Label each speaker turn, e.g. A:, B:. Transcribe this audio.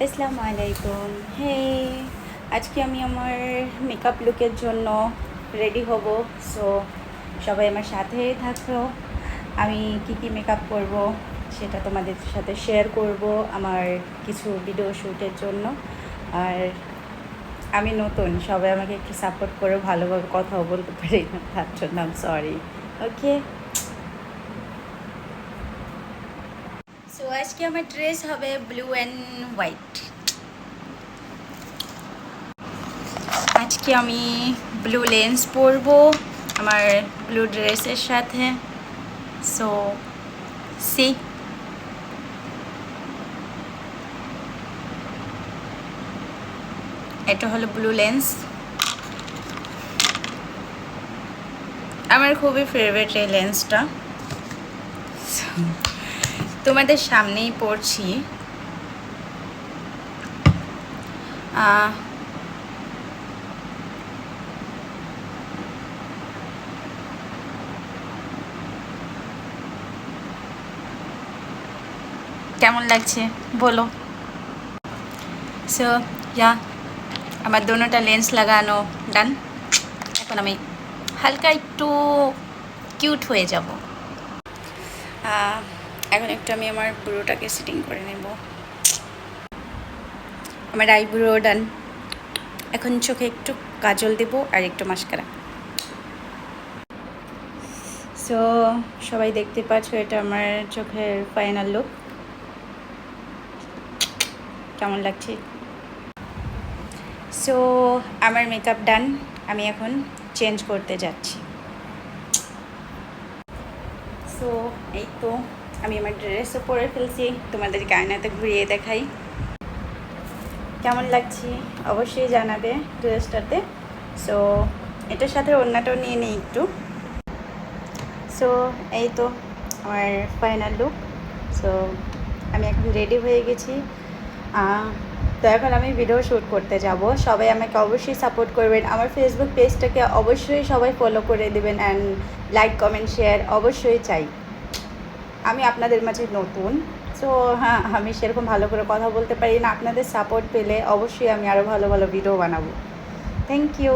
A: আসসালামু আলাইকুম। হে, আজকে আমি আমার মেকআপ লুকের জন্য রেডি হব। সো সবাই আমার সাথেই থাকো। আমি কি মেকআপ করব সেটা তোমাদের সাথে শেয়ার করব আমার কিছু ভিডিও শ্যুটের জন্য। আর আমি নতুন, সবাই আমাকে একটু সাপোর্ট করে, ভালোভাবে কথাও বলতে পারি না, তার জন্য আম সরি। ওকে, সো আজকে আমার ড্রেস হবে ব্লু অ্যান্ড হোয়াইট। আজকে আমি ব্লু লেন্স পরবো আমার ব্লু ড্রেসের সাথে। সো সি, এটা হলো ব্লু লেন্স, আমার খুবই ফেভারিট এই লেন্সটা। তোমাদের সামনেই পড়ছি। কেমন লাগছে বলো। সো ইয়া, আমার দোনোটা লেন্স লাগানো ডান। এখন আমি হালকা একটু কিউট হয়ে যাব। এখন একটু আমি আমার ব্রোটাকে সেটিং করে নেব। আমার আইব্রো ডান। এখন চোখে একটু কাজল দেব আর একটু মাস্কারা। সো সবাই দেখতে পাচ্ছ, এটা আমার চোখের ফাইনাল লুক। কেমন লাগছে? সো আমার মেকআপ ডান, আমি এখন চেঞ্জ করতে যাচ্ছি। সো এই তো আমি আমার ড্রেসও পরে ফেলছি, তোমাদেরকে আয়নাতে ঘুরিয়ে দেখাই কেমন লাগছে, অবশ্যই জানাবে ড্রেসটাতে। সো এটার সাথে ওড়নাটাও নিয়ে নিই একটু। সো এই তো আমার ফাইনাল লুক। সো আমি এখন রেডি হয়ে গেছি। তো এখন আমি ভিডিও শ্যুট করতে যাব। সবাই আমাকে অবশ্যই সাপোর্ট করবেন, আমার ফেসবুক পেজটাকে অবশ্যই সবাই ফলো করে দেবেন অ্যান্ড লাইক কমেন্ট শেয়ার অবশ্যই চাই। আমি আপনাদের মাঝে নতুন, সো হ্যাঁ, আমি সেরকম ভালো করে কথা বলতে পারি না। আপনাদের সাপোর্ট পেলে অবশ্যই আমি আরও ভালো ভালো ভিডিও বানাবো। Thank you.